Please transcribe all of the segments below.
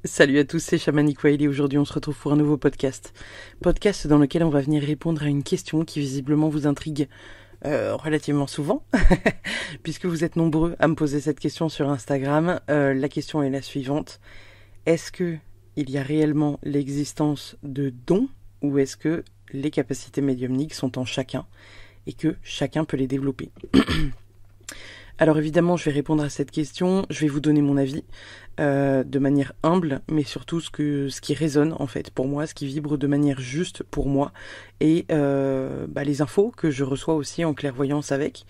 Salut à tous, c'est Shamanic Wild et aujourd'hui on se retrouve pour un nouveau podcast. Podcast dans lequel on va venir répondre à une question qui visiblement vous intrigue relativement souvent, puisque vous êtes nombreux à me poser cette question sur Instagram. La question est la suivante. Est-ce que il y a réellement l'existence de dons ou est-ce que les capacités médiumniques sont en chacun et que chacun peut les développer? Alors évidemment, je vais répondre à cette question, je vais vous donner mon avis de manière humble, mais surtout ce qui résonne en fait pour moi, ce qui vibre de manière juste pour moi, et les infos que je reçois aussi en clairvoyance avec.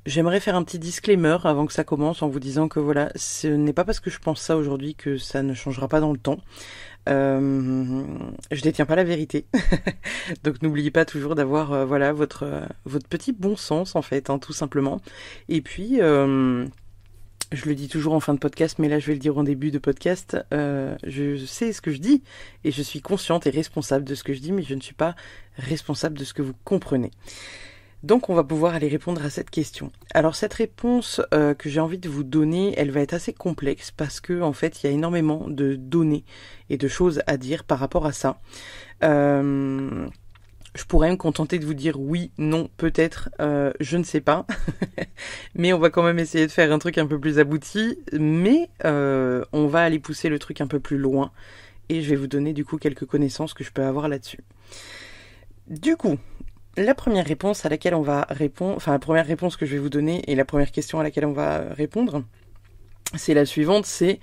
J'aimerais faire un petit disclaimer avant que ça commence en vous disant que voilà, ce n'est pas parce que je pense ça aujourd'hui que ça ne changera pas dans le temps. Je détiens pas la vérité, donc n'oubliez pas toujours d'avoir votre petit bon sens en fait, hein, tout simplement. Et puis je le dis toujours en fin de podcast, mais là je vais le dire en début de podcast. Je sais ce que je dis et je suis consciente et responsable de ce que je dis, mais je ne suis pas responsable de ce que vous comprenez. Donc on va pouvoir aller répondre à cette question. Alors cette réponse que j'ai envie de vous donner, elle va être assez complexe parce que en fait il y a énormément de données et de choses à dire par rapport à ça. Je pourrais me contenter de vous dire oui, non, peut-être, je ne sais pas. Mais on va quand même essayer de faire un truc un peu plus abouti. Mais on va aller pousser le truc un peu plus loin. Et je vais vous donner du coup quelques connaissances que je peux avoir là-dessus. Du coup, la première réponse à laquelle on va répondre, enfin la première réponse que je vais vous donner et la première question à laquelle on va répondre, c'est la suivante, c'est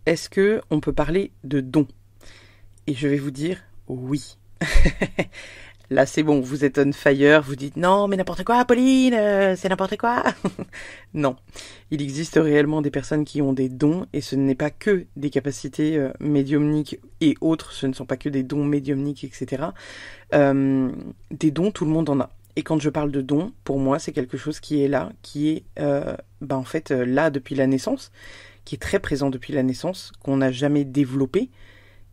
est-ce que on peut parler de dons? Et je vais vous dire oui. Là c'est bon, vous êtes on fire, vous dites non mais n'importe quoi Pauline, c'est n'importe quoi. Non, il existe réellement des personnes qui ont des dons et ce n'est pas que des capacités médiumniques et autres, ce ne sont pas que des dons médiumniques, etc. Des dons, tout le monde en a. Et quand je parle de dons, pour moi c'est quelque chose qui est là, qui est là depuis la naissance, qui est très présent depuis la naissance, qu'on n'a jamais développé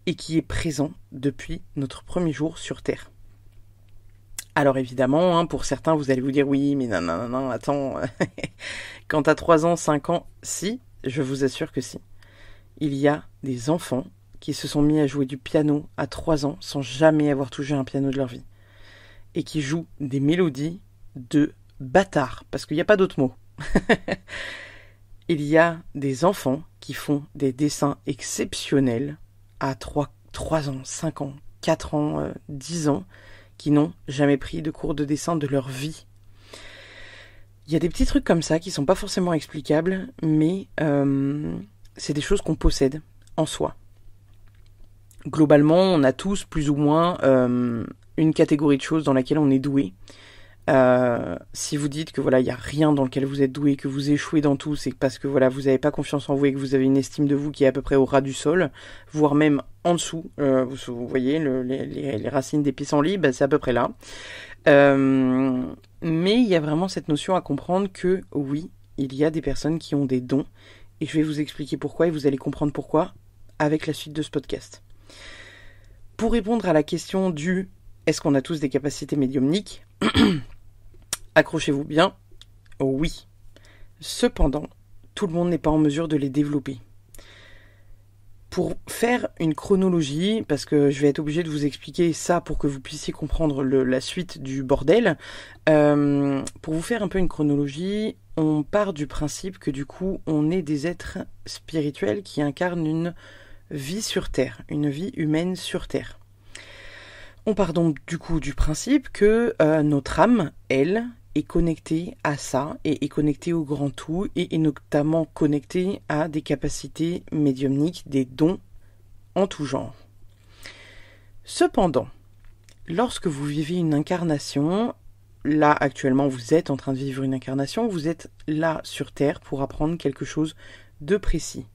et qui est présent depuis notre premier jour sur Terre. Alors évidemment, hein, pour certains, vous allez vous dire oui, mais non, attends, quand t'as 3 ans, 5 ans, si, je vous assure que si. Il y a des enfants qui se sont mis à jouer du piano à 3 ans sans jamais avoir touché un piano de leur vie. Et qui jouent des mélodies de bâtards, parce qu'il n'y a pas d'autre mot. Il y a des enfants qui font des dessins exceptionnels à 3 ans, 5 ans, 4 ans, 10 ans, qui n'ont jamais pris de cours de dessin de leur vie. Il y a des petits trucs comme ça qui sont pas forcément explicables, mais c'est des choses qu'on possède en soi. Globalement, on a tous plus ou moins une catégorie de choses dans laquelle on est doué. Si vous dites que voilà, il n'y a rien dans lequel vous êtes doué, que vous échouez dans tout, c'est parce que voilà, vous n'avez pas confiance en vous et que vous avez une estime de vous qui est à peu près au ras du sol, voire même en dessous. Vous voyez, les racines des pissenlits, c'est à peu près là. Mais il y a vraiment cette notion à comprendre que oui, il y a des personnes qui ont des dons, et je vais vous expliquer pourquoi, et vous allez comprendre pourquoi avec la suite de ce podcast. Pour répondre à la question du est-ce qu'on a tous des capacités médiumniques, accrochez-vous bien, oui. Cependant, tout le monde n'est pas en mesure de les développer. Pour faire une chronologie, parce que je vais être obligée de vous expliquer ça pour que vous puissiez comprendre la suite du bordel, pour vous faire un peu une chronologie, on part du principe que du coup, on est des êtres spirituels qui incarnent une vie sur Terre, une vie humaine sur Terre. On part donc du coup du principe que notre âme, elle, est connectée à ça, et est connectée au grand tout, et est notamment connectée à des capacités médiumniques, des dons en tout genre. Cependant, lorsque vous vivez une incarnation, là actuellement vous êtes en train de vivre une incarnation, vous êtes là sur Terre pour apprendre quelque chose de précis.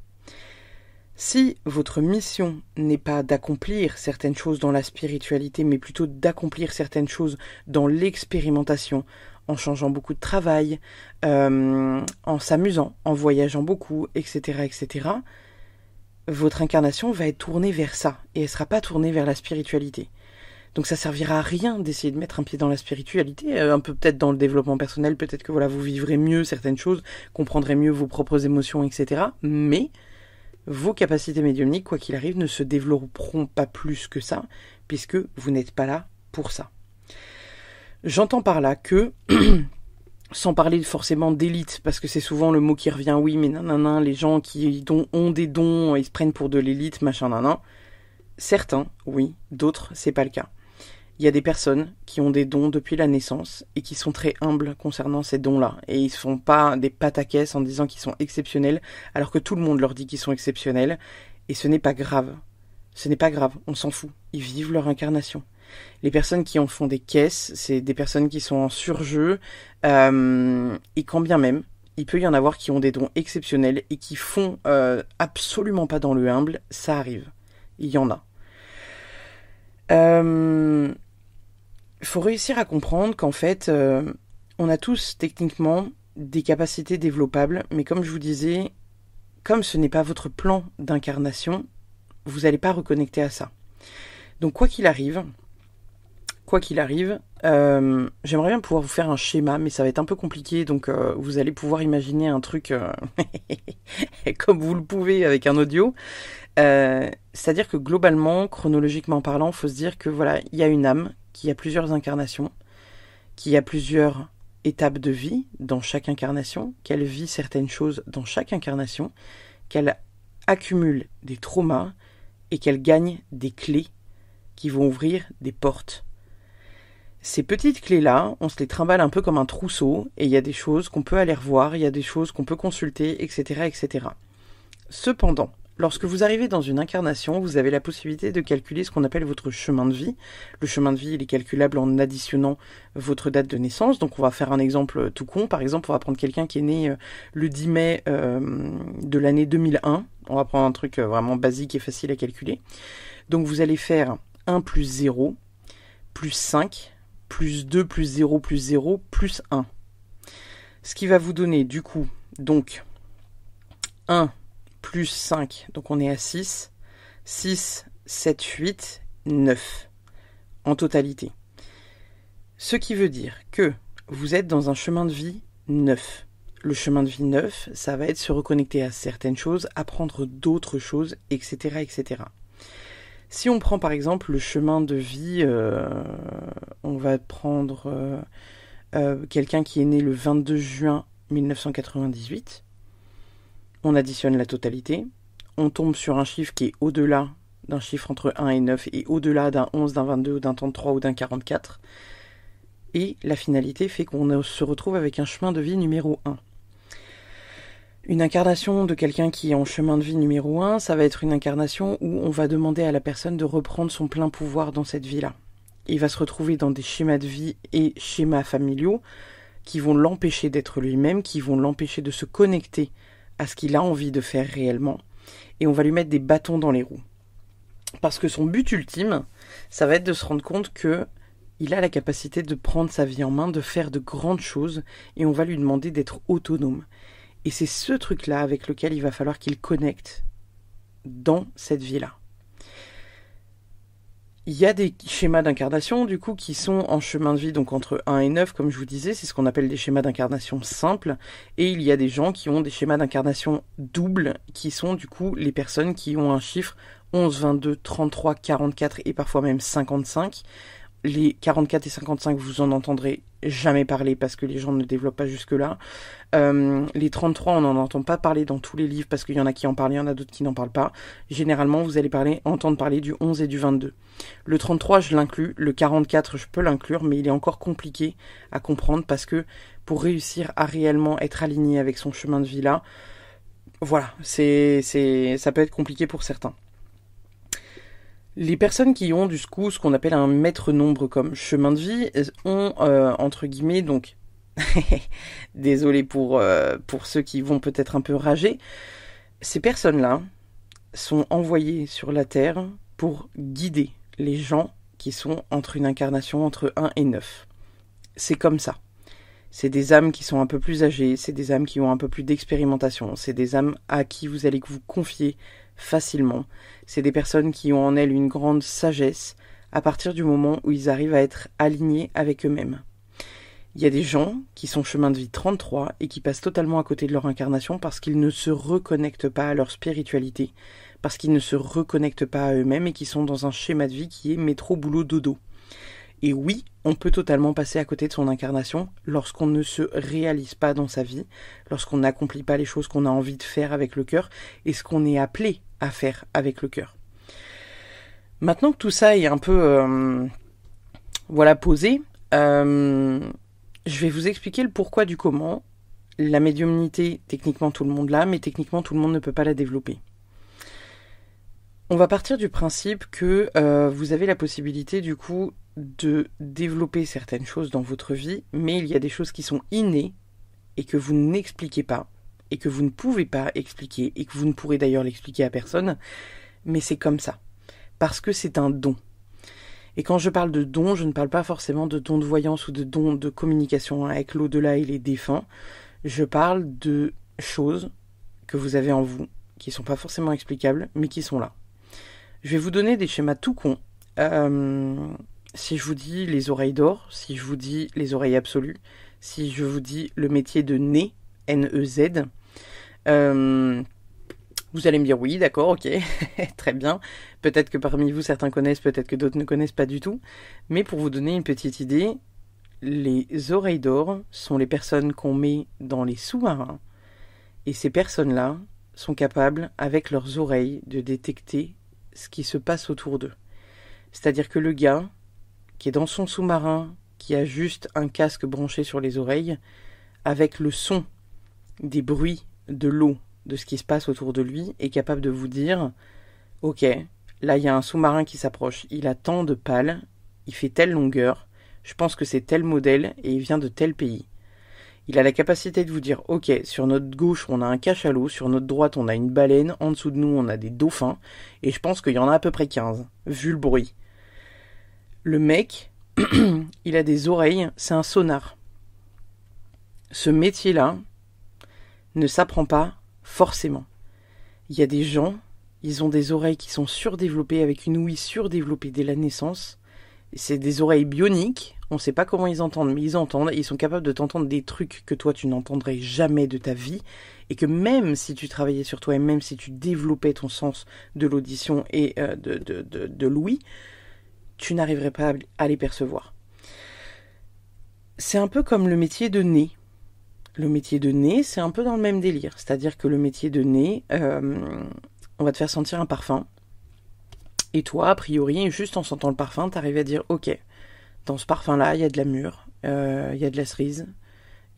Si votre mission n'est pas d'accomplir certaines choses dans la spiritualité, mais plutôt d'accomplir certaines choses dans l'expérimentation, en changeant beaucoup de travail, en s'amusant, en voyageant beaucoup, etc., etc., votre incarnation va être tournée vers ça, et elle ne sera pas tournée vers la spiritualité. Donc ça servira à rien d'essayer de mettre un pied dans la spiritualité, un peu peut-être dans le développement personnel, peut-être que voilà, vous vivrez mieux certaines choses, comprendrez mieux vos propres émotions, etc. Mais vos capacités médiumniques, quoi qu'il arrive, ne se développeront pas plus que ça, puisque vous n'êtes pas là pour ça. J'entends par là que, sans parler forcément d'élite, parce que c'est souvent le mot qui revient, oui, mais nanana, les gens qui ont des dons, ils se prennent pour de l'élite, machin, nanan. Certains, oui, d'autres, c'est pas le cas. Il y a des personnes qui ont des dons depuis la naissance et qui sont très humbles concernant ces dons-là. Et ils ne font pas des pataquès en disant qu'ils sont exceptionnels, alors que tout le monde leur dit qu'ils sont exceptionnels. Et ce n'est pas grave. Ce n'est pas grave, on s'en fout. Ils vivent leur incarnation. Les personnes qui en font des caisses, c'est des personnes qui sont en surjeu. Et quand bien même, il peut y en avoir qui ont des dons exceptionnels et qui font absolument pas dans le humble. Ça arrive. Il y en a. Il faut réussir à comprendre qu'en fait, on a tous techniquement des capacités développables, mais comme je vous disais, comme ce n'est pas votre plan d'incarnation, vous n'allez pas reconnecter à ça. Donc quoi qu'il arrive, j'aimerais bien pouvoir vous faire un schéma, mais ça va être un peu compliqué, donc vous allez pouvoir imaginer un truc comme vous le pouvez avec un audio. C'est-à-dire que globalement, chronologiquement parlant, il faut se dire que voilà, il y a une âme qui a plusieurs incarnations, qui a plusieurs étapes de vie dans chaque incarnation, qu'elle vit certaines choses dans chaque incarnation, qu'elle accumule des traumas et qu'elle gagne des clés qui vont ouvrir des portes. Ces petites clés-là, on se les trimballe un peu comme un trousseau et il y a des choses qu'on peut aller revoir, il y a des choses qu'on peut consulter, etc., etc. Cependant, lorsque vous arrivez dans une incarnation, vous avez la possibilité de calculer ce qu'on appelle votre chemin de vie. Le chemin de vie, il est calculable en additionnant votre date de naissance. Donc on va faire un exemple tout con. Par exemple, on va prendre quelqu'un qui est né le 10 mai de l'année 2001. On va prendre un truc vraiment basique et facile à calculer. Donc vous allez faire 1 plus 0, plus 5, plus 2 plus 0 plus 0, plus 1. Ce qui va vous donner du coup, donc 1 plus 5, donc on est à 6, 6, 7, 8, 9 en totalité. Ce qui veut dire que vous êtes dans un chemin de vie 9. Le chemin de vie 9, ça va être se reconnecter à certaines choses, apprendre d'autres choses, etc., etc. Si on prend par exemple le chemin de vie, on va prendre quelqu'un qui est né le 22 juin 1998, on additionne la totalité, on tombe sur un chiffre qui est au-delà d'un chiffre entre 1 et 9 et au-delà d'un 11, d'un 22, ou d'un 33 ou d'un 44. Et la finalité fait qu'on se retrouve avec un chemin de vie numéro 1. Une incarnation de quelqu'un qui est en chemin de vie numéro 1, ça va être une incarnation où on va demander à la personne de reprendre son plein pouvoir dans cette vie-là. Il va se retrouver dans des schémas de vie et schémas familiaux qui vont l'empêcher d'être lui-même, qui vont l'empêcher de se connecter à ce qu'il a envie de faire réellement, et on va lui mettre des bâtons dans les roues. Parce que son but ultime, ça va être de se rendre compte que il a la capacité de prendre sa vie en main, de faire de grandes choses, et on va lui demander d'être autonome. Et c'est ce truc-là avec lequel il va falloir qu'il connecte dans cette vie-là. Il y a des schémas d'incarnation, du coup, qui sont en chemin de vie, donc entre 1 et 9, comme je vous disais, c'est ce qu'on appelle des schémas d'incarnation simples, et il y a des gens qui ont des schémas d'incarnation doubles, qui sont, du coup, les personnes qui ont un chiffre 11, 22, 33, 44 et parfois même 55. Les 44 et 55, vous en entendrez jamais parler parce que les gens ne développent pas jusque-là. Les 33, on n'en entend pas parler dans tous les livres parce qu'il y en a qui en parlent, il y en a d'autres qui n'en parlent pas. Généralement, vous allez entendre parler du 11 et du 22. Le 33, je l'inclus. Le 44, je peux l'inclure, mais il est encore compliqué à comprendre parce que pour réussir à réellement être aligné avec son chemin de vie-là, voilà, ça peut être compliqué pour certains. Les personnes qui ont du coup ce qu'on appelle un maître nombre comme chemin de vie ont entre guillemets donc désolé pour ceux qui vont peut-être un peu rager, ces personnes-là sont envoyées sur la terre pour guider les gens qui sont entre une incarnation entre 1 et 9. C'est comme ça. C'est des âmes qui sont un peu plus âgées, c'est des âmes qui ont un peu plus d'expérimentation, c'est des âmes à qui vous allez vous confier facilement. C'est des personnes qui ont en elles une grande sagesse à partir du moment où ils arrivent à être alignés avec eux-mêmes. Il y a des gens qui sont chemin de vie 33 et qui passent totalement à côté de leur incarnation parce qu'ils ne se reconnectent pas à leur spiritualité, parce qu'ils ne se reconnectent pas à eux-mêmes et qui sont dans un schéma de vie qui est métro, boulot, dodo. Et oui, on peut totalement passer à côté de son incarnation lorsqu'on ne se réalise pas dans sa vie, lorsqu'on n'accomplit pas les choses qu'on a envie de faire avec le cœur et ce qu'on est appelé à faire avec le cœur. Maintenant que tout ça est un peu posé, je vais vous expliquer le pourquoi du comment. La médiumnité, techniquement tout le monde l'a, mais techniquement tout le monde ne peut pas la développer. On va partir du principe que vous avez la possibilité du coup de développer certaines choses dans votre vie, mais il y a des choses qui sont innées et que vous n'expliquez pas, et que vous ne pouvez pas expliquer, et que vous ne pourrez d'ailleurs l'expliquer à personne, mais c'est comme ça, parce que c'est un don. Et quand je parle de don, je ne parle pas forcément de don de voyance ou de don de communication avec l'au-delà et les défunts, je parle de choses que vous avez en vous, qui ne sont pas forcément explicables, mais qui sont là. Je vais vous donner des schémas tout cons. Si je vous dis les oreilles d'or, si je vous dis les oreilles absolues, si je vous dis le métier de nez, N-E-Z, vous allez me dire oui, d'accord, ok, très bien. Peut-être que parmi vous, certains connaissent, peut-être que d'autres ne connaissent pas du tout. Mais pour vous donner une petite idée, les oreilles d'or sont les personnes qu'on met dans les sous-marins. Et ces personnes-là sont capables, avec leurs oreilles, de détecter ce qui se passe autour d'eux. C'est-à-dire que le gars qui est dans son sous-marin, qui a juste un casque branché sur les oreilles, avec le son des bruits de l'eau, de ce qui se passe autour de lui, est capable de vous dire « Ok, là il y a un sous-marin qui s'approche, il a tant de pales, il fait telle longueur, je pense que c'est tel modèle et il vient de tel pays. » Il a la capacité de vous dire « Ok, sur notre gauche on a un cachalot, sur notre droite on a une baleine, en dessous de nous on a des dauphins, et je pense qu'il y en a à peu près 15, vu le bruit. » Le mec, il a des oreilles, c'est un sonar. Ce métier-là ne s'apprend pas forcément. Il y a des gens, ils ont des oreilles qui sont surdéveloppées, avec une ouïe surdéveloppée dès la naissance. C'est des oreilles bioniques, on ne sait pas comment ils entendent, mais ils entendent, et ils sont capables de t'entendre des trucs que toi tu n'entendrais jamais de ta vie, et que même si tu travaillais sur toi, et même si tu développais ton sens de l'audition et de l'ouïe, tu n'arriverais pas à les percevoir. C'est un peu comme le métier de nez. Le métier de nez, c'est un peu dans le même délire. C'est-à-dire que le métier de nez, on va te faire sentir un parfum. Et toi, a priori, juste en sentant le parfum, t'arrives à dire « Ok, dans ce parfum-là, il y a de la mûre, il y a de la cerise,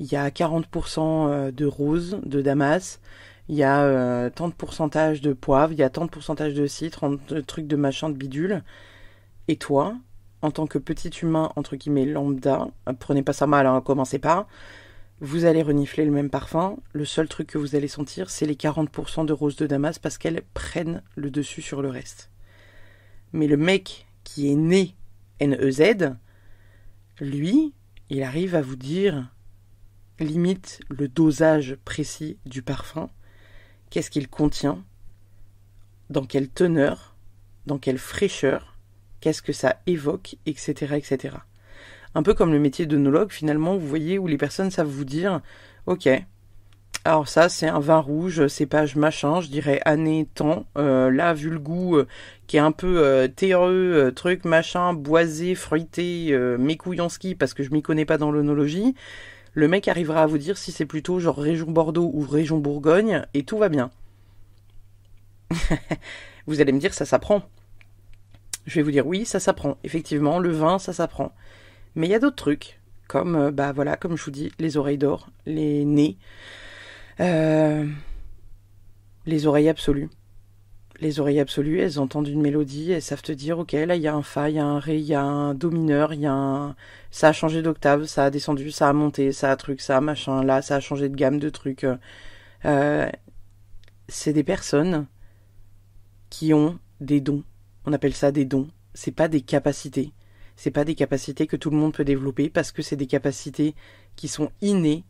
il y a 40% de rose, de damas, il y a tant de pourcentage de poivre, il y a tant de pourcentage de citre, tant de trucs de machin, de bidule. » Et toi, en tant que petit humain, entre guillemets, lambda, prenez pas ça mal, hein, commencez pas, vous allez renifler le même parfum, le seul truc que vous allez sentir, c'est les 40% de rose de Damas parce qu'elles prennent le dessus sur le reste. Mais le mec qui est né N-E-Z, lui, il arrive à vous dire, limite, le dosage précis du parfum, qu'est-ce qu'il contient, dans quelle teneur, dans quelle fraîcheur, qu'est-ce que ça évoque, etc., etc. Un peu comme le métier d'œnologue, finalement, vous voyez, où les personnes savent vous dire « Ok, alors ça, c'est un vin rouge, cépage machin, je dirais année temps, là, vu le goût qui est un peu terreux, truc machin, boisé, fruité, mécouillanski, parce que je m'y connais pas dans l'œnologie, le mec arrivera à vous dire si c'est plutôt genre région Bordeaux ou région Bourgogne, et tout va bien. » Vous allez me dire « Ça s'apprend ». Je vais vous dire oui, ça s'apprend. Effectivement, le vin, ça s'apprend. Mais il y a d'autres trucs, comme, comme je vous dis, les oreilles d'or, les nez, les oreilles absolues. Les oreilles absolues, elles entendent une mélodie, elles savent te dire, ok, là, il y a un fa, il y a un ré, il y a un do mineur, il y a un... Ça a changé d'octave, ça a descendu, ça a monté, ça a truc, ça a machin, là, ça a changé de gamme de trucs. C'est des personnes qui ont des dons. On appelle ça des dons. C'est pas des capacités. C'est pas des capacités que tout le monde peut développer parce que c'est des capacités qui sont innées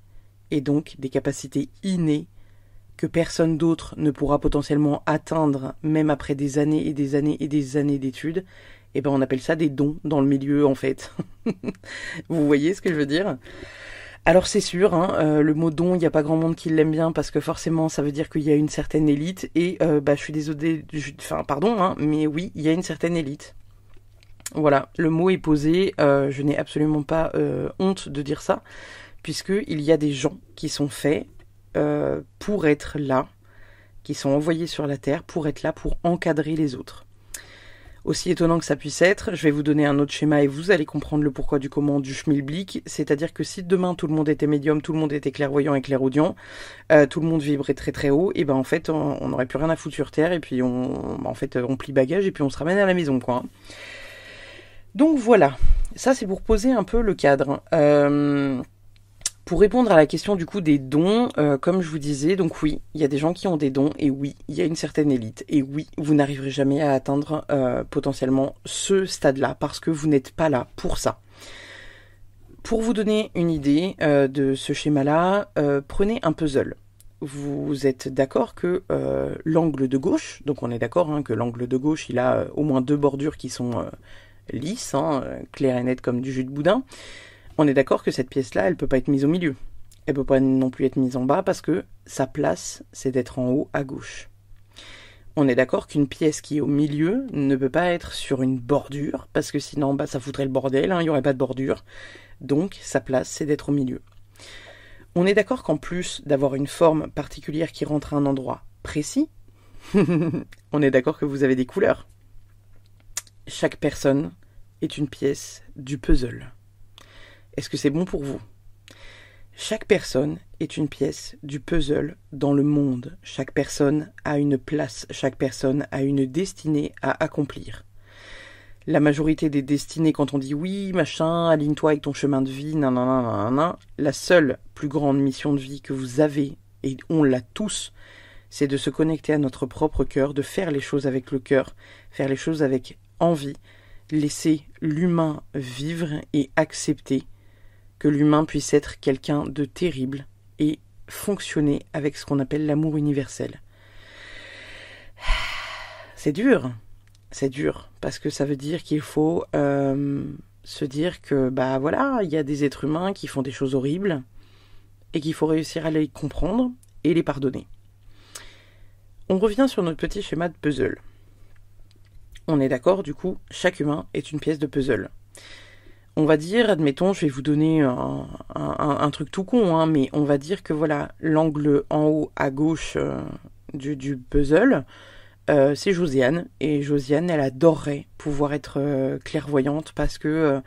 et donc des capacités innées que personne d'autre ne pourra potentiellement atteindre même après des années et des années et des années d'études. Et ben on appelle ça des dons dans le milieu en fait. Vous voyez ce que je veux dire? Alors c'est sûr, hein, le mot don, il n'y a pas grand monde qui l'aime bien parce que forcément ça veut dire qu'il y a une certaine élite et je suis désolée, enfin pardon, hein, mais oui, il y a une certaine élite. Voilà, le mot est posé, je n'ai absolument pas honte de dire ça, puisqu'il y a des gens qui sont faits pour être là, qui sont envoyés sur la Terre pour être là, pour encadrer les autres. Aussi étonnant que ça puisse être, je vais vous donner un autre schéma et vous allez comprendre le pourquoi du comment du schmilblick, c'est-à-dire que si demain tout le monde était médium, tout le monde était clairvoyant et clairaudient, tout le monde vibrait très très haut, et ben en fait on n'aurait plus rien à foutre sur Terre et puis on plie bagage et puis on se ramène à la maison quoi. Donc voilà, ça c'est pour poser un peu le cadre. Pour répondre à la question du coup des dons, comme je vous disais, donc oui, il y a des gens qui ont des dons, et oui, il y a une certaine élite, et oui, vous n'arriverez jamais à atteindre potentiellement ce stade-là, parce que vous n'êtes pas là pour ça. Pour vous donner une idée de ce schéma-là, prenez un puzzle. Vous êtes d'accord que l'angle de gauche, donc on est d'accord hein, que l'angle de gauche, il a au moins 2 bordures qui sont lisses, hein, claires et nettes comme du jus de boudin. On est d'accord que cette pièce-là, elle peut pas être mise au milieu. Elle peut pas non plus être mise en bas parce que sa place, c'est d'être en haut à gauche. On est d'accord qu'une pièce qui est au milieu ne peut pas être sur une bordure parce que sinon, ça foutrait le bordel, hein, il y aurait pas de bordure. Donc, sa place, c'est d'être au milieu. On est d'accord qu'en plus d'avoir une forme particulière qui rentre à un endroit précis, on est d'accord que vous avez des couleurs. Chaque personne est une pièce du puzzle. Est-ce que c'est bon pour vous? Chaque personne est une pièce du puzzle dans le monde. Chaque personne a une place, chaque personne a une destinée à accomplir. La majorité des destinées, quand on dit oui, machin, aligne-toi avec ton chemin de vie, la seule plus grande mission de vie que vous avez, et on l'a tous, c'est de se connecter à notre propre cœur, de faire les choses avec le cœur, faire les choses avec envie, laisser l'humain vivre et accepter que l'humain puisse être quelqu'un de terrible et fonctionner avec ce qu'on appelle l'amour universel. C'est dur, parce que ça veut dire qu'il faut se dire que voilà, il y a des êtres humains qui font des choses horribles et qu'il faut réussir à les comprendre et les pardonner. On revient sur notre petit schéma de puzzle. On est d'accord, du coup, chaque humain est une pièce de puzzle. On va dire, admettons, je vais vous donner un truc tout con, hein, mais on va dire que voilà, l'angle en haut à gauche du puzzle, c'est Josiane. Et Josiane, elle adorerait pouvoir être clairvoyante parce que,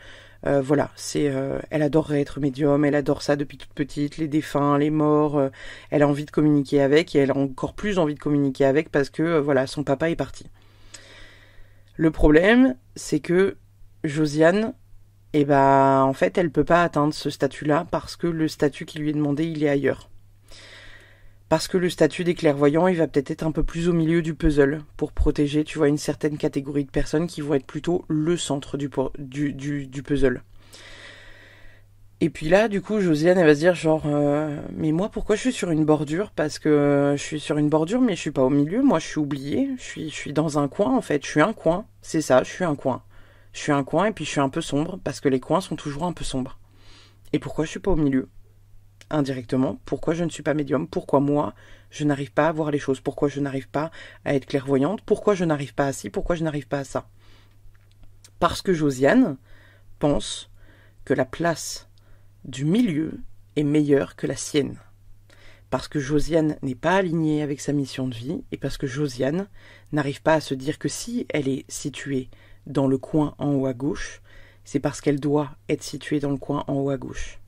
voilà, elle adorerait être médium, elle adore ça depuis toute petite, les défunts, les morts, elle a envie de communiquer avec et elle a encore plus envie de communiquer avec parce que, voilà, son papa est parti. Le problème, c'est que Josiane, en fait, elle peut pas atteindre ce statut-là parce que le statut qui lui est demandé, il est ailleurs. Parce que le statut des clairvoyants, il va peut-être être un peu plus au milieu du puzzle pour protéger, tu vois, une certaine catégorie de personnes qui vont être plutôt le centre du puzzle. Et puis là, du coup, Josiane, elle va se dire genre, mais moi, pourquoi je suis sur une bordure? Parce que je suis sur une bordure, mais je suis pas au milieu. Moi, je suis oubliée. Je suis dans un coin, en fait. Je suis un coin. C'est ça, je suis un coin. Je suis un coin et puis je suis un peu sombre parce que les coins sont toujours un peu sombres. Et pourquoi je suis pas au milieu? Indirectement, pourquoi je ne suis pas médium? Pourquoi moi, je n'arrive pas à voir les choses? Pourquoi je n'arrive pas à être clairvoyante? Pourquoi je n'arrive pas à ci? Pourquoi je n'arrive pas à ça? Parce que Josiane pense que la place du milieu est meilleure que la sienne. Parce que Josiane n'est pas alignée avec sa mission de vie et parce que Josiane n'arrive pas à se dire que si elle est située dans le coin en haut à gauche, c'est parce qu'elle doit être située dans le coin en haut à gauche.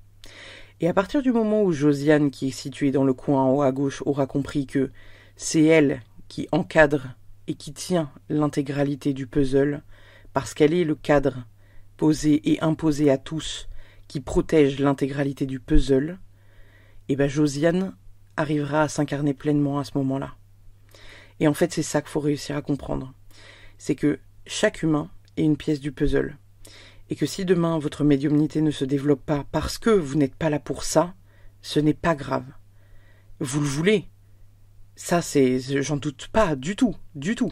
Et à partir du moment où Josiane, qui est située dans le coin en haut à gauche, aura compris que c'est elle qui encadre et qui tient l'intégralité du puzzle, parce qu'elle est le cadre posé et imposé à tous qui protège l'intégralité du puzzle, Josiane arrivera à s'incarner pleinement à ce moment-là. Et en fait, c'est ça qu'il faut réussir à comprendre. C'est que chaque humain est une pièce du puzzle. Et que si demain votre médiumnité ne se développe pas parce que vous n'êtes pas là pour ça, ce n'est pas grave. Vous le voulez. Ça, j'en doute pas du tout, du tout.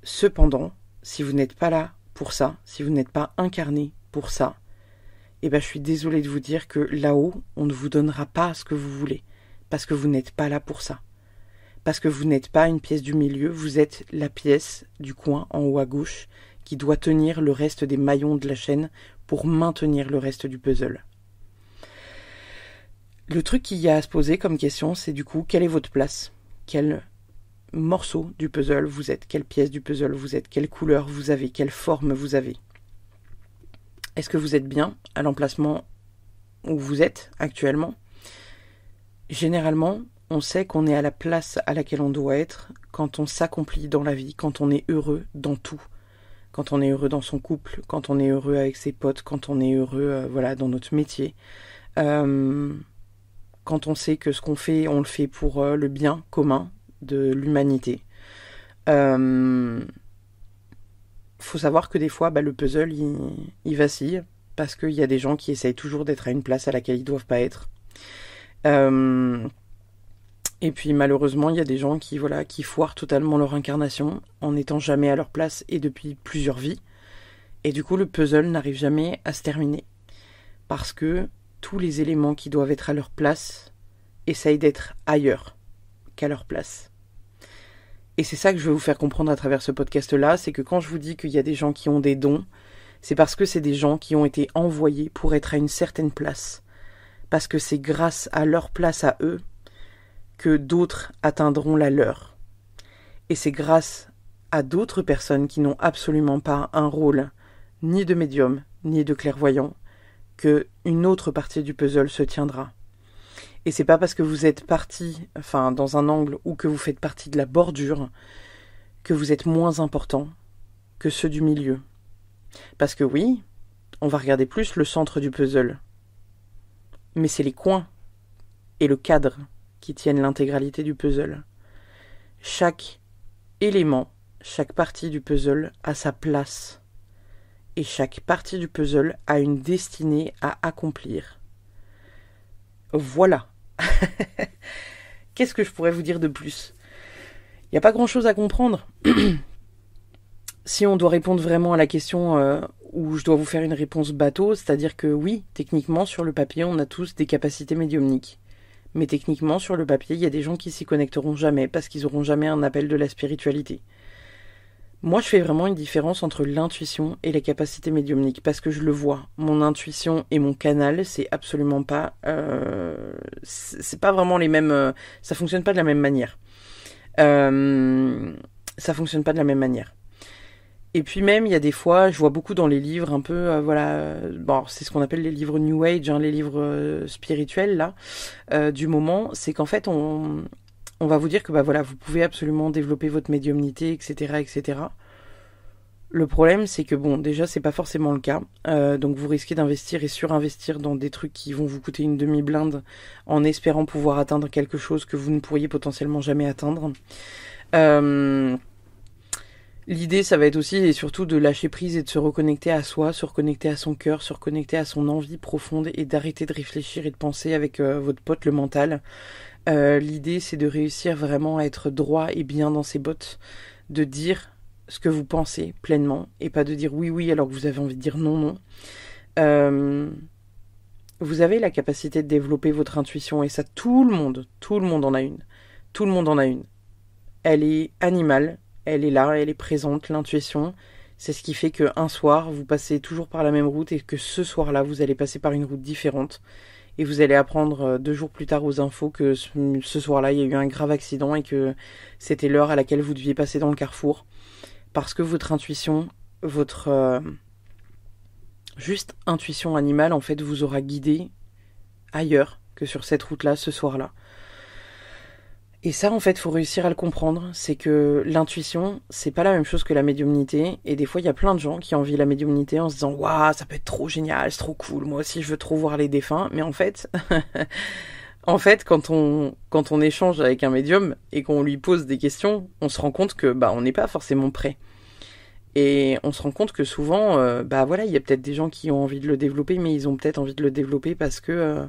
Cependant, si vous n'êtes pas là pour ça, si vous n'êtes pas incarné pour ça, eh ben je suis désolée de vous dire que là-haut, on ne vous donnera pas ce que vous voulez, parce que vous n'êtes pas là pour ça. Parce que vous n'êtes pas une pièce du milieu, vous êtes la pièce du coin en haut à gauche qui doit tenir le reste des maillons de la chaîne pour maintenir le reste du puzzle. Le truc qu'il y a à se poser comme question, c'est du coup, quelle est votre place ? Quel morceau du puzzle vous êtes ? Quelle pièce du puzzle vous êtes ? Quelle couleur vous avez ? Quelle forme vous avez ? Est-ce que vous êtes bien à l'emplacement où vous êtes actuellement ? Généralement, on sait qu'on est à la place à laquelle on doit être quand on s'accomplit dans la vie, quand on est heureux dans tout. Quand on est heureux dans son couple, quand on est heureux avec ses potes, quand on est heureux dans notre métier. Quand on sait que ce qu'on fait, on le fait pour le bien commun de l'humanité. Faut savoir que des fois, le puzzle, il vacille, parce qu'il y a des gens qui essayent toujours d'être à une place à laquelle ils ne doivent pas être. Et puis malheureusement, il y a des gens qui foirent totalement leur incarnation, en n'étant jamais à leur place et depuis plusieurs vies. Et du coup, le puzzle n'arrive jamais à se terminer. Parce que tous les éléments qui doivent être à leur place essayent d'être ailleurs qu'à leur place. Et c'est ça que je veux vous faire comprendre à travers ce podcast-là, c'est que quand je vous dis qu'il y a des gens qui ont des dons, c'est parce que c'est des gens qui ont été envoyés pour être à une certaine place. Parce que c'est grâce à leur place à eux que d'autres atteindront la leur. Et c'est grâce à d'autres personnes qui n'ont absolument pas un rôle ni de médium, ni de clairvoyant, que une autre partie du puzzle se tiendra. Et c'est pas parce que vous êtes parti, dans un angle ou que vous faites partie de la bordure, que vous êtes moins important que ceux du milieu. Parce que oui, on va regarder plus le centre du puzzle. Mais c'est les coins et le cadre qui tiennent l'intégralité du puzzle. Chaque élément, chaque partie du puzzle a sa place. Et chaque partie du puzzle a une destinée à accomplir. Voilà. Qu'est-ce que je pourrais vous dire de plus ? Il n'y a pas grand-chose à comprendre. Si on doit répondre vraiment à la question où je dois vous faire une réponse bateau, c'est-à-dire que oui, techniquement, sur le papier, on a tous des capacités médiumniques. Mais techniquement, sur le papier, il y a des gens qui s'y connecteront jamais parce qu'ils n'auront jamais un appel de la spiritualité. Moi, je fais vraiment une différence entre l'intuition et les capacités médiumniques, parce que je le vois. Mon intuition et mon canal, c'est absolument pas... c'est pas vraiment les mêmes... ça fonctionne pas de la même manière. Ça fonctionne pas de la même manière. Et puis même, il y a des fois, je vois beaucoup dans les livres un peu, c'est ce qu'on appelle les livres New Age, les livres spirituels, là, du moment, c'est qu'en fait, on va vous dire que vous pouvez absolument développer votre médiumnité, etc., etc. Le problème, c'est que déjà, c'est pas forcément le cas. Donc vous risquez d'investir et surinvestir dans des trucs qui vont vous coûter une demi-blinde en espérant pouvoir atteindre quelque chose que vous ne pourriez potentiellement jamais atteindre. L'idée, ça va être aussi et surtout de lâcher prise et de se reconnecter à soi, se reconnecter à son cœur, se reconnecter à son envie profonde et d'arrêter de réfléchir et de penser avec votre pote le mental. L'idée, c'est de réussir vraiment à être droit et bien dans ses bottes, de dire ce que vous pensez pleinement et pas de dire oui alors que vous avez envie de dire non. Vous avez la capacité de développer votre intuition et ça, tout le monde en a une. Tout le monde en a une. Elle est animale. Elle est là, elle est présente, l'intuition. C'est ce qui fait qu'un soir, vous passez toujours par la même route et que ce soir-là, vous allez passer par une route différente. Et vous allez apprendre 2 jours plus tard aux infos que ce soir-là, il y a eu un grave accident et que c'était l'heure à laquelle vous deviez passer dans le carrefour. Parce que votre intuition, votre juste intuition animale, en fait, vous aura guidé ailleurs que sur cette route-là, ce soir-là. Et ça, en fait, faut réussir à le comprendre. C'est que l'intuition, c'est pas la même chose que la médiumnité. Et des fois, il y a plein de gens qui envient la médiumnité en se disant « Waouh, ça peut être trop génial, c'est trop cool, moi aussi je veux trop voir les défunts. » Mais en fait, quand on échange avec un médium et qu'on lui pose des questions, on se rend compte que on n'est pas forcément prêt. Et on se rend compte que souvent, il y a peut-être des gens qui ont envie de le développer, mais ils ont peut-être envie de le développer parce que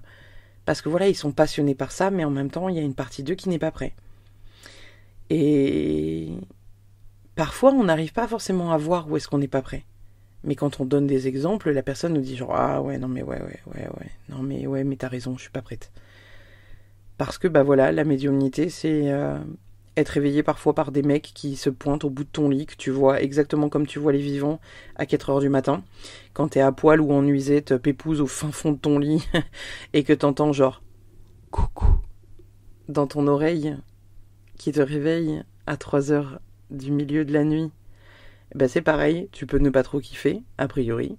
ils sont passionnés par ça, mais en même temps, il y a une partie d'eux qui n'est pas prêt. Et parfois, on n'arrive pas forcément à voir où est-ce qu'on n'est pas prêt. Mais quand on donne des exemples, la personne nous dit genre ah ouais non mais ouais non mais ouais mais t'as raison, je suis pas prête. Parce que bah voilà, la médiumnité c'est être réveillé parfois par des mecs qui se pointent au bout de ton lit, que tu vois exactement comme tu vois les vivants à 4 heures du matin, quand t'es à poil ou en nuisette, pépouze au fin fond de ton lit, et que t'entends genre coucou dans ton oreille qui te réveille à 3 heures du milieu de la nuit. Ben c'est pareil, tu peux ne pas trop kiffer, a priori.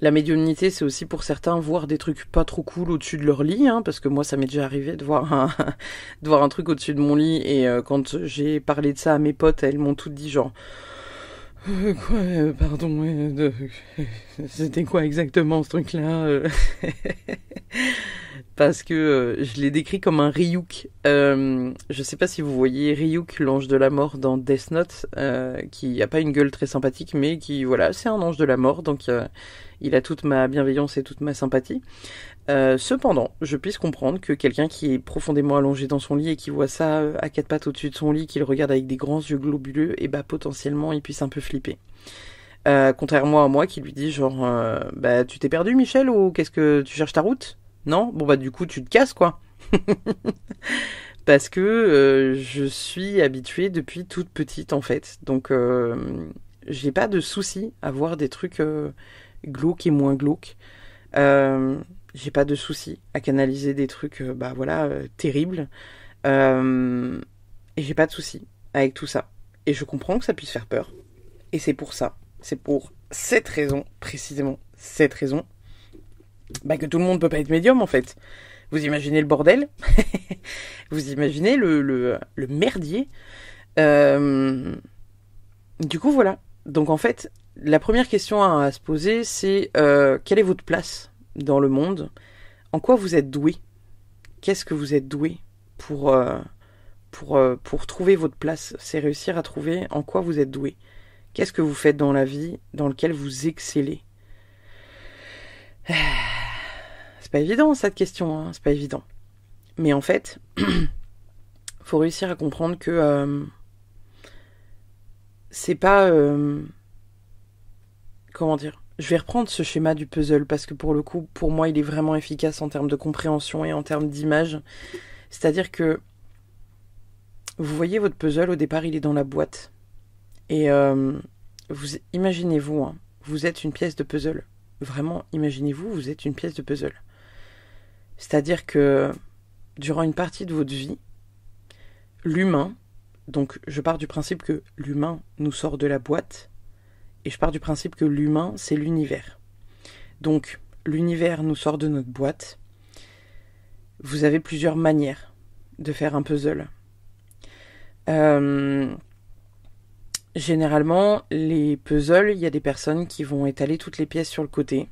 La médiumnité, c'est aussi pour certains voir des trucs pas trop cool au-dessus de leur lit, hein, parce que moi, ça m'est déjà arrivé de voir de voir un truc au-dessus de mon lit, et quand j'ai parlé de ça à mes potes, elles m'ont toutes dit genre quoi, pardon, c'était quoi exactement ce truc-là Parce que je l'ai décrit comme un Ryuk. Je sais pas si vous voyez Ryuk, l'ange de la mort dans Death Note, qui a pas une gueule très sympathique, mais qui, voilà, c'est un ange de la mort, donc il a toute ma bienveillance et toute ma sympathie. Cependant, je puisse comprendre que quelqu'un qui est profondément allongé dans son lit et qui voit ça à quatre pattes au-dessus de son lit, qui le regarde avec des grands yeux globuleux, et bah potentiellement il puisse un peu flipper. Contrairement à moi qui lui dis genre bah tu t'es perdu Michel ou qu'est-ce que tu cherches ta route? Non? Bon bah du coup tu te casses quoi. Parce que je suis habituée depuis toute petite en fait. Donc j'ai pas de souci à voir des trucs glauques et moins glauques. J'ai pas de souci à canaliser des trucs bah voilà terribles. Et j'ai pas de souci avec tout ça. Et je comprends que ça puisse faire peur. Et c'est pour ça. C'est pour cette raison, précisément cette raison, bah que tout le monde peut pas être médium en fait. Vous imaginez le bordel? Vous imaginez le merdier? Du coup voilà. Donc en fait, la première question à se poser c'est quelle est votre place dans le monde? En quoi vous êtes doué? Qu'est-ce que vous êtes doué pour trouver votre place? C'est réussir à trouver en quoi vous êtes doué. Qu'est-ce que vous faites dans la vie dans lequel vous excellez? C'est pas évident cette question, hein, c'est pas évident. Mais en fait, faut réussir à comprendre que c'est pas... comment dire? Je vais reprendre ce schéma du puzzle parce que pour le coup, pour moi, il est vraiment efficace en termes de compréhension et en termes d'image. C'est-à-dire que vous voyez votre puzzle, au départ, il est dans la boîte. Et vous imaginez-vous, hein, vous êtes une pièce de puzzle. Vraiment, imaginez-vous, vous êtes une pièce de puzzle. C'est-à-dire que durant une partie de votre vie, l'humain, donc je pars du principe que l'humain nous sort de la boîte, et je pars du principe que l'humain, c'est l'univers. Donc, l'univers nous sort de notre boîte. Vous avez plusieurs manières de faire un puzzle. Généralement, les puzzles, il y a des personnes qui vont étaler toutes les pièces sur le côté,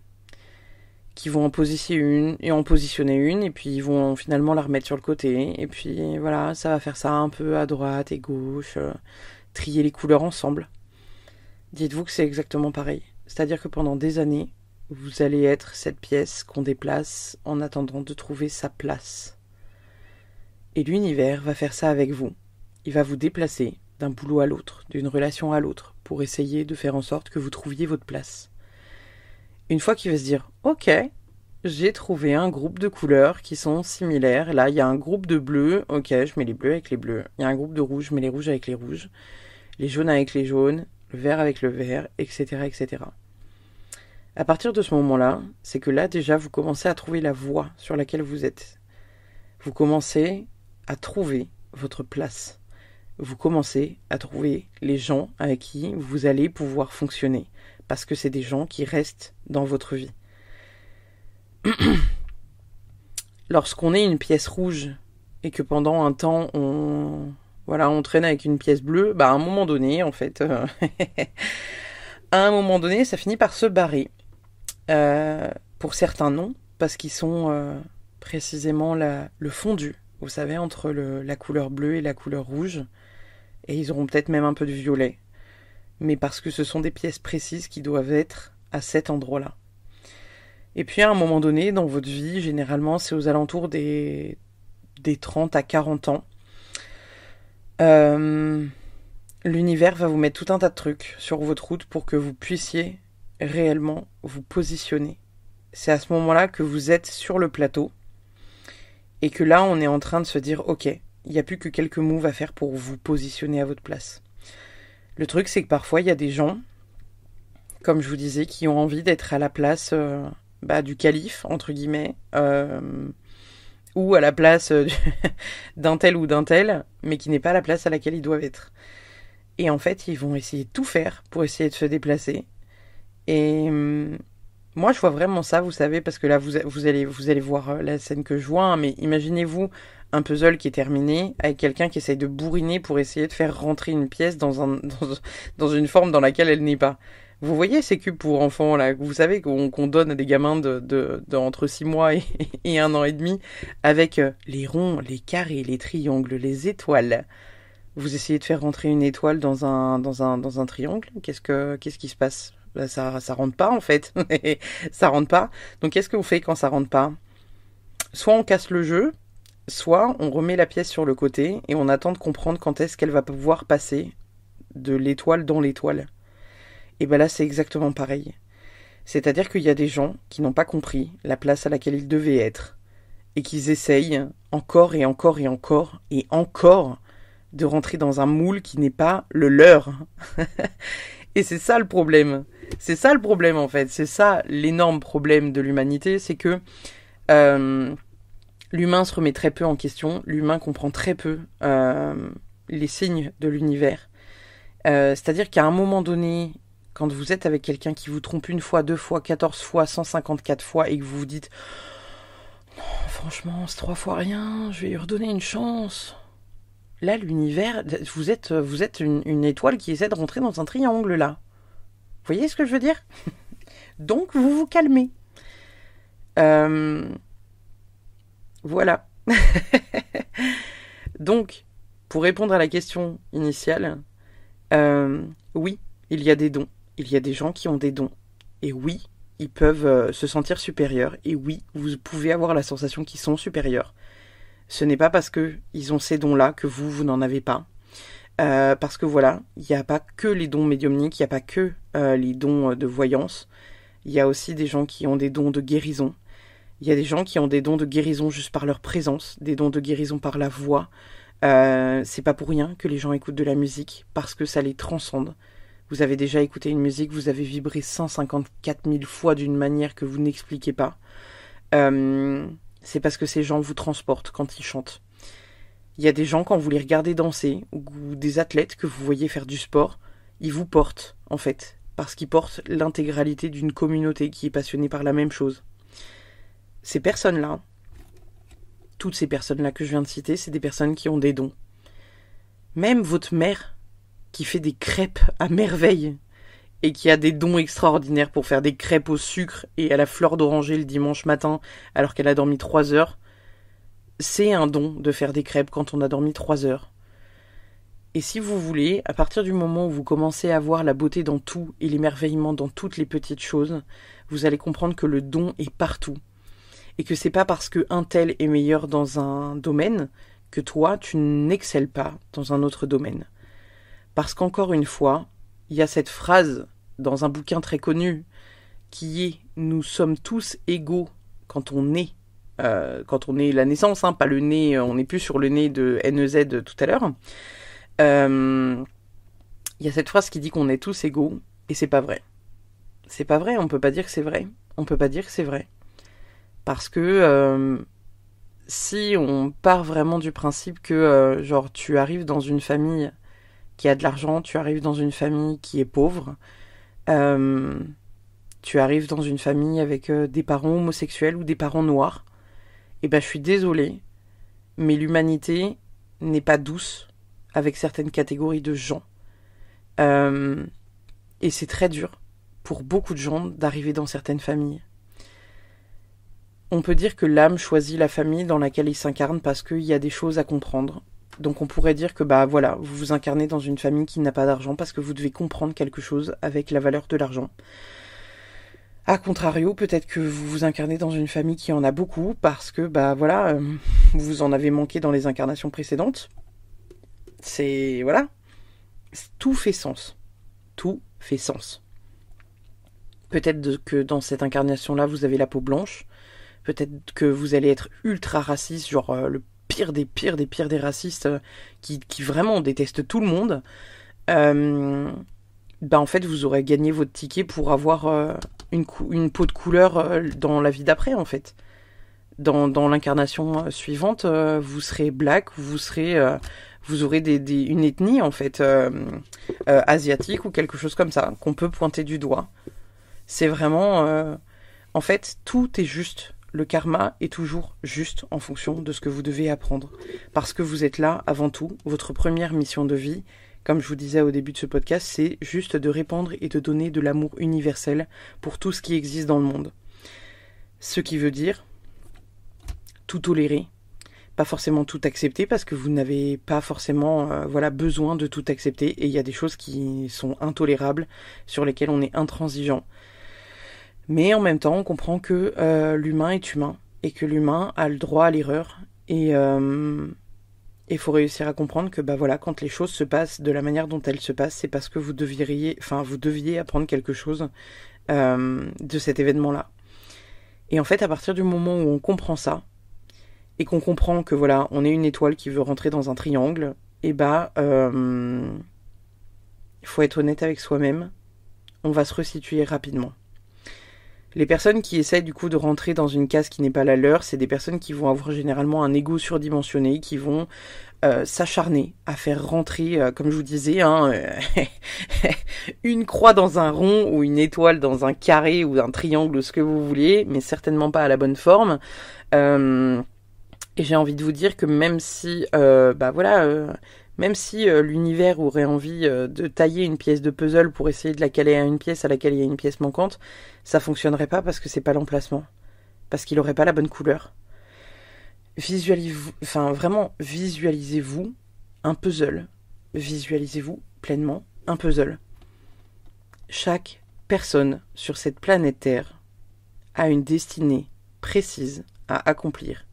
qui vont en positionner une, et puis ils vont finalement la remettre sur le côté, et puis voilà, ça va faire ça un peu à droite et gauche, trier les couleurs ensemble. Dites-vous que c'est exactement pareil. C'est-à-dire que pendant des années, vous allez être cette pièce qu'on déplace en attendant de trouver sa place. Et l'univers va faire ça avec vous. Il va vous déplacer d'un boulot à l'autre, d'une relation à l'autre, pour essayer de faire en sorte que vous trouviez votre place. Une fois qu'il va se dire « Ok, j'ai trouvé un groupe de couleurs qui sont similaires. Là, il y a un groupe de bleus. Ok, je mets les bleus avec les bleus. Il y a un groupe de rouges, je mets les rouges avec les rouges. Les jaunes avec les jaunes, le vert avec le vert, etc., etc. » À partir de ce moment-là, c'est que là, déjà, vous commencez à trouver la voie sur laquelle vous êtes. Vous commencez à trouver votre place. Vous commencez à trouver les gens avec qui vous allez pouvoir fonctionner. Parce que c'est des gens qui restent dans votre vie. Lorsqu'on est une pièce rouge et que pendant un temps on traîne avec une pièce bleue, bah à un moment donné, en fait, à un moment donné, ça finit par se barrer. Pour certains, non, parce qu'ils sont précisément le fondu, vous savez, entre la couleur bleue et la couleur rouge. Et ils auront peut-être même un peu de violet. Mais parce que ce sont des pièces précises qui doivent être à cet endroit-là. Et puis à un moment donné, dans votre vie, généralement, c'est aux alentours des 30 à 40 ans. l'univers va vous mettre tout un tas de trucs sur votre route pour que vous puissiez réellement vous positionner. C'est à ce moment-là que vous êtes sur le plateau et que là, on est en train de se dire, ok, il n'y a plus que quelques moves à faire pour vous positionner à votre place. Le truc, c'est que parfois, il y a des gens, comme je vous disais, qui ont envie d'être à la place du calife, entre guillemets, ou à la place d'un tel ou d'un tel, mais qui n'est pas la place à laquelle ils doivent être. Et en fait, ils vont essayer de tout faire pour essayer de se déplacer. Et moi, je vois vraiment ça, vous savez, parce que là, vous allez voir la scène que je vois, hein, mais imaginez-vous un puzzle qui est terminé avec quelqu'un qui essaye de bourriner pour essayer de faire rentrer une pièce dans une forme dans laquelle elle n'est pas. Vous voyez ces cubes pour enfants, là, vous savez, qu'on donne à des gamins de entre 6 mois et 1 an et demi, avec les ronds, les carrés, les triangles, les étoiles. Vous essayez de faire rentrer une étoile dans un triangle, qu'est-ce qui se passe? Bah, ça rentre pas, en fait. Ça rentre pas. Donc, qu'est-ce qu'on fait quand ça rentre pas? Soit on casse le jeu, soit on remet la pièce sur le côté et on attend de comprendre quand est-ce qu'elle va pouvoir passer de l'étoile dans l'étoile. Et ben là, c'est exactement pareil. C'est-à-dire qu'il y a des gens qui n'ont pas compris la place à laquelle ils devaient être et qu'ils essayent encore et encore et encore et encore de rentrer dans un moule qui n'est pas le leur. Et c'est ça le problème. C'est ça le problème, en fait. C'est ça l'énorme problème de l'humanité, c'est que l'humain se remet très peu en question, l'humain comprend très peu les signes de l'univers. C'est-à-dire qu'à un moment donné, quand vous êtes avec quelqu'un qui vous trompe 1 fois, 2 fois, 14 fois, 154 fois, et que vous vous dites « Non, franchement, c'est 3 fois rien, je vais lui redonner une chance ». Là, l'univers, vous êtes une étoile qui essaie de rentrer dans un triangle, là. Vous voyez ce que je veux dire? Donc, vous vous calmez. Voilà. Donc, pour répondre à la question initiale, oui, il y a des dons. Il y a des gens qui ont des dons. Et oui, ils peuvent se sentir supérieurs. Et oui, vous pouvez avoir la sensation qu'ils sont supérieurs. Ce n'est pas parce qu'ils ont ces dons-là que vous n'en avez pas. Parce que voilà, il n'y a pas que les dons médiumniques, il n'y a pas que les dons de voyance. Il y a aussi des gens qui ont des dons de guérison. Il y a des gens qui ont des dons de guérison juste par leur présence, des dons de guérison par la voix. C'est pas pour rien que les gens écoutent de la musique, parce que ça les transcende. Vous avez déjà écouté une musique, vous avez vibré 154 000 fois d'une manière que vous n'expliquez pas. C'est parce que ces gens vous transportent quand ils chantent. Il y a des gens, quand vous les regardez danser, ou des athlètes que vous voyez faire du sport, ils vous portent, en fait, parce qu'ils portent l'intégralité d'une communauté qui est passionnée par la même chose. Ces personnes-là, toutes ces personnes-là que je viens de citer, c'est des personnes qui ont des dons. Même votre mère, qui fait des crêpes à merveille, et qui a des dons extraordinaires pour faire des crêpes au sucre et à la fleur d'oranger le dimanche matin, alors qu'elle a dormi 3 heures, c'est un don de faire des crêpes quand on a dormi 3 heures. Et si vous voulez, à partir du moment où vous commencez à voir la beauté dans tout et l'émerveillement dans toutes les petites choses, vous allez comprendre que le don est partout. Et que c'est pas parce qu'un tel est meilleur dans un domaine que toi, tu n'excelles pas dans un autre domaine. Parce qu'encore une fois, il y a cette phrase dans un bouquin très connu qui est « Nous sommes tous égaux quand on est la naissance, hein, pas le nez, on n'est plus sur le nez de NEZ tout à l'heure. Il y a cette phrase qui dit qu'on est tous égaux, et c'est pas vrai. C'est pas vrai, on peut pas dire que c'est vrai. On peut pas dire que c'est vrai. Parce que si on part vraiment du principe que genre tu arrives dans une famille qui a de l'argent, tu arrives dans une famille qui est pauvre, tu arrives dans une famille avec des parents homosexuels ou des parents noirs, et ben je suis désolée, mais l'humanité n'est pas douce avec certaines catégories de gens. Et c'est très dur pour beaucoup de gens d'arriver dans certaines familles. On peut dire que l'âme choisit la famille dans laquelle il s'incarne parce qu'il y a des choses à comprendre. Donc on pourrait dire que bah voilà, vous vous incarnez dans une famille qui n'a pas d'argent parce que vous devez comprendre quelque chose avec la valeur de l'argent. A contrario, peut-être que vous vous incarnez dans une famille qui en a beaucoup parce que bah voilà, vous en avez manqué dans les incarnations précédentes. C'est voilà. Tout fait sens. Tout fait sens. Peut-être que dans cette incarnation-là, vous avez la peau blanche. Peut-être que vous allez être ultra raciste, genre le pire des pires des pires des racistes qui vraiment détestent tout le monde. En fait, vous aurez gagné votre ticket pour avoir une peau de couleur dans la vie d'après, en fait. Dans l'incarnation suivante, vous serez black, vous aurez une ethnie, en fait, asiatique ou quelque chose comme ça, qu'on peut pointer du doigt. C'est vraiment... en fait, tout est juste. Le karma est toujours juste en fonction de ce que vous devez apprendre. Parce que vous êtes là, avant tout, votre première mission de vie, comme je vous disais au début de ce podcast, c'est juste de répandre et de donner de l'amour universel pour tout ce qui existe dans le monde. Ce qui veut dire tout tolérer, pas forcément tout accepter, parce que vous n'avez pas forcément besoin de tout accepter, et il y a des choses qui sont intolérables, sur lesquelles on est intransigeant. Mais en même temps, on comprend que l'humain est humain et que l'humain a le droit à l'erreur. Et il faut réussir à comprendre que quand les choses se passent de la manière dont elles se passent, c'est parce que vous deviez apprendre quelque chose de cet événement-là. Et en fait, à partir du moment où on comprend ça, et qu'on comprend que on est une étoile qui veut rentrer dans un triangle, il faut être honnête avec soi-même, on va se resituer rapidement. Les personnes qui essaient du coup de rentrer dans une case qui n'est pas la leur, c'est des personnes qui vont avoir généralement un ego surdimensionné, qui vont s'acharner à faire rentrer, comme je vous disais, une croix dans un rond ou une étoile dans un carré ou un triangle ou ce que vous voulez, mais certainement pas à la bonne forme. Et j'ai envie de vous dire que même si l'univers aurait envie de tailler une pièce de puzzle pour essayer de la caler à une pièce à laquelle il y a une pièce manquante, ça fonctionnerait pas parce que c'est pas l'emplacement. Parce qu'il aurait pas la bonne couleur. Visualisez-vous un puzzle. Visualisez-vous pleinement un puzzle. Chaque personne sur cette planète Terre a une destinée précise à accomplir.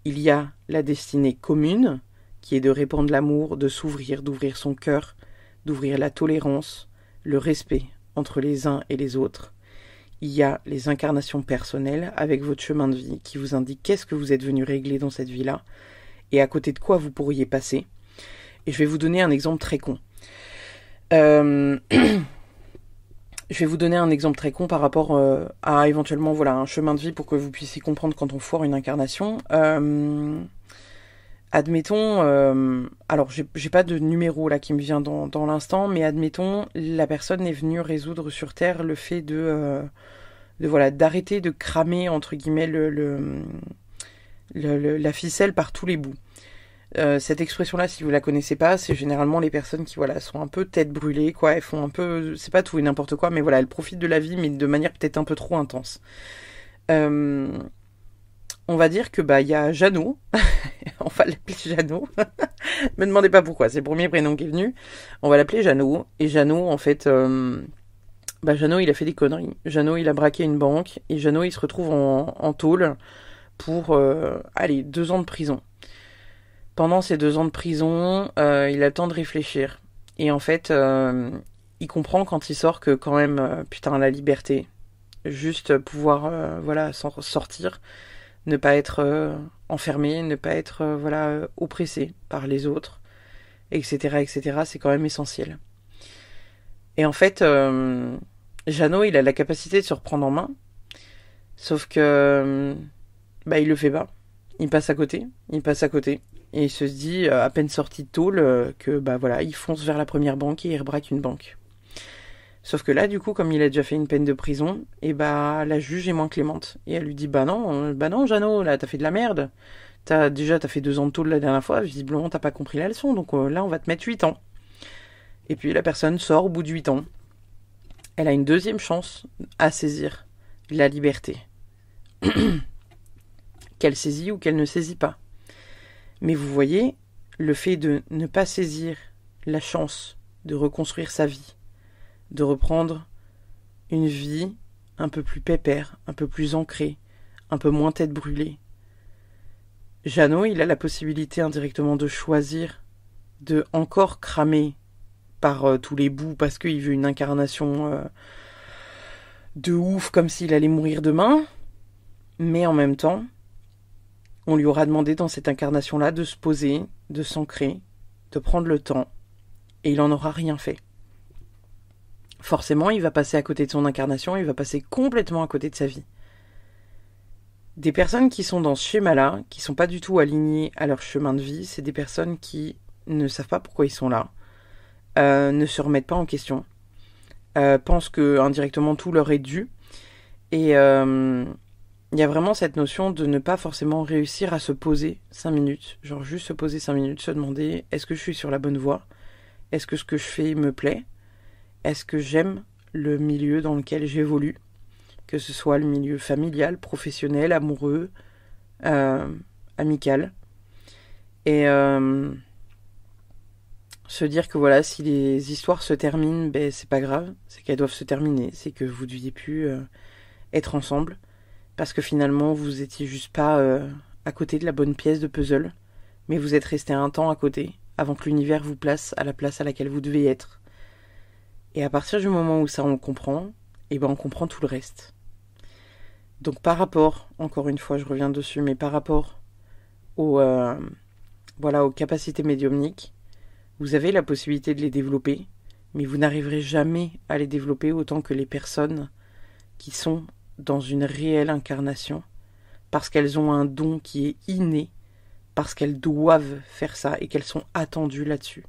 Il y a la destinée commune, qui est de répandre l'amour, de s'ouvrir, d'ouvrir son cœur, d'ouvrir la tolérance, le respect entre les uns et les autres. Il y a les incarnations personnelles avec votre chemin de vie qui vous indiquent qu'est-ce que vous êtes venu régler dans cette vie-là et à côté de quoi vous pourriez passer. Et je vais vous donner un exemple très con. Je vais vous donner un exemple très con par rapport à éventuellement un chemin de vie pour que vous puissiez comprendre quand on foire une incarnation. Admettons, alors j'ai pas de numéro là qui me vient dans l'instant, mais admettons, la personne est venue résoudre sur Terre le fait d'arrêter de cramer entre guillemets la ficelle par tous les bouts. Cette expression-là, si vous la connaissez pas, c'est généralement les personnes qui sont un peu tête brûlée, quoi. Elles font un peu, c'est pas tout et n'importe quoi, mais elles profitent de la vie, mais de manière peut-être un peu trop intense. On va dire que il y a Jeannot, on va l'appeler Jeannot. Me demandez pas pourquoi, c'est le premier prénom qui est venu. On va l'appeler Jeannot. Et Jeannot, en fait, Jeannot, il a fait des conneries. Jeannot, il a braqué une banque et Jeannot, il se retrouve en tôle pour 2 ans de prison. Pendant ces 2 ans de prison, il a le temps de réfléchir. Et en fait, il comprend quand il sort que quand même, la liberté. Juste pouvoir, s'en sortir. Ne pas être enfermé, ne pas être oppressé par les autres, etc., etc. C'est quand même essentiel. Et en fait, Jeannot, il a la capacité de se reprendre en main, sauf que il le fait pas. Il passe à côté, et il se dit, à peine sorti de tôle, que il fonce vers la première banque et il rebraque une banque. Sauf que là, du coup, comme il a déjà fait une peine de prison, la juge est moins clémente. Et elle lui dit, non, Jeannot, là, t'as fait de la merde. T'as fait 2 ans de tôle la dernière fois, visiblement, t'as pas compris la leçon, donc là, on va te mettre 8 ans. Et puis, la personne sort au bout de 8 ans. Elle a une deuxième chance à saisir la liberté. Qu'elle saisit ou qu'elle ne saisit pas. Mais vous voyez, le fait de ne pas saisir la chance de reconstruire sa vie, de reprendre une vie un peu plus pépère, un peu plus ancrée, un peu moins tête brûlée. Jeannot, il a la possibilité indirectement de choisir de encore cramer par tous les bouts parce qu'il veut une incarnation de ouf comme s'il allait mourir demain. Mais en même temps, on lui aura demandé dans cette incarnation-là de se poser, de s'ancrer, de prendre le temps, et il n'en aura rien fait. Forcément, il va passer à côté de son incarnation, il va passer complètement à côté de sa vie. Des personnes qui sont dans ce schéma-là, qui sont pas du tout alignées à leur chemin de vie, c'est des personnes qui ne savent pas pourquoi ils sont là, ne se remettent pas en question, pensent que indirectement tout leur est dû, et il y a vraiment cette notion de ne pas forcément réussir à se poser 5 minutes, genre juste se poser 5 minutes, se demander est-ce que je suis sur la bonne voie, est-ce que ce que je fais me plaît, est-ce que j'aime le milieu dans lequel j'évolue, que ce soit le milieu familial, professionnel, amoureux, amical. Et se dire que voilà, si les histoires se terminent, ben c'est pas grave, c'est qu'elles doivent se terminer, c'est que vous deviez plus être ensemble, parce que finalement vous étiez juste pas à côté de la bonne pièce de puzzle, mais vous êtes resté un temps à côté, avant que l'univers vous place à la place à laquelle vous devez être. Et à partir du moment où ça on le comprend, et ben on comprend tout le reste. Donc par rapport, encore une fois je reviens dessus, mais par rapport aux capacités médiumniques, vous avez la possibilité de les développer, mais vous n'arriverez jamais à les développer autant que les personnes qui sont dans une réelle incarnation, parce qu'elles ont un don qui est inné, parce qu'elles doivent faire ça et qu'elles sont attendues là-dessus.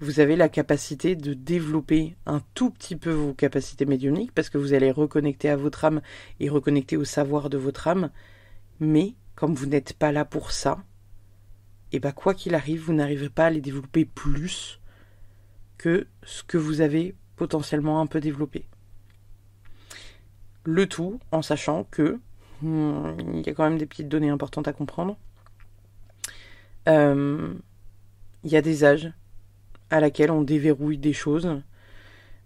Vous avez la capacité de développer un tout petit peu vos capacités médiumniques, parce que vous allez reconnecter à votre âme et reconnecter au savoir de votre âme, mais comme vous n'êtes pas là pour ça, et bah quoi qu'il arrive, vous n'arriverez pas à les développer plus que ce que vous avez potentiellement un peu développé. Le tout en sachant que il y a quand même des petites données importantes à comprendre. Il y a des âges à laquelle on déverrouille des choses.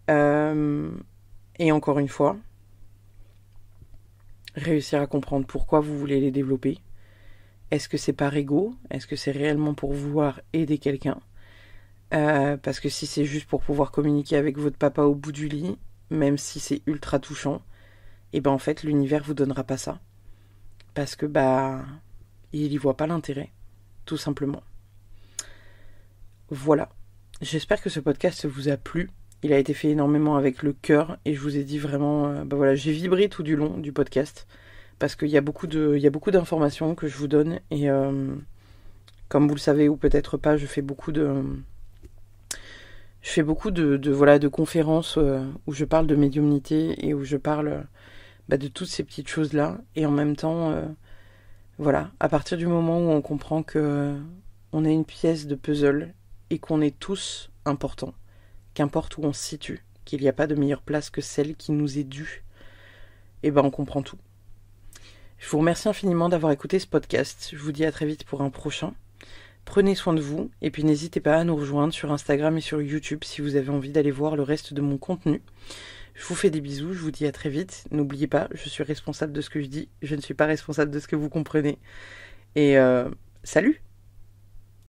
Et encore une fois, réussir à comprendre pourquoi vous voulez les développer. Est-ce que c'est par ego ? Est-ce que c'est réellement pour vouloir aider quelqu'un ? Parce que si c'est juste pour pouvoir communiquer avec votre papa au bout du lit, même si c'est ultra touchant, et ben en fait l'univers vous donnera pas ça. Parce que il y voit pas l'intérêt, tout simplement. Voilà. J'espère que ce podcast vous a plu. Il a été fait énormément avec le cœur et je vous ai dit vraiment, j'ai vibré tout du long du podcast parce qu'il y a beaucoup d'informations que je vous donne et comme vous le savez ou peut-être pas, je fais beaucoup de conférences où je parle de médiumnité et où je parle de toutes ces petites choses-là et en même temps, à partir du moment où on comprend que on est une pièce de puzzle et qu'on est tous importants, qu'importe où on se situe, qu'il n'y a pas de meilleure place que celle qui nous est due, et on comprend tout. Je vous remercie infiniment d'avoir écouté ce podcast. Je vous dis à très vite pour un prochain. Prenez soin de vous, et puis n'hésitez pas à nous rejoindre sur Instagram et sur YouTube si vous avez envie d'aller voir le reste de mon contenu. Je vous fais des bisous, je vous dis à très vite. N'oubliez pas, je suis responsable de ce que je dis, je ne suis pas responsable de ce que vous comprenez. Et salut!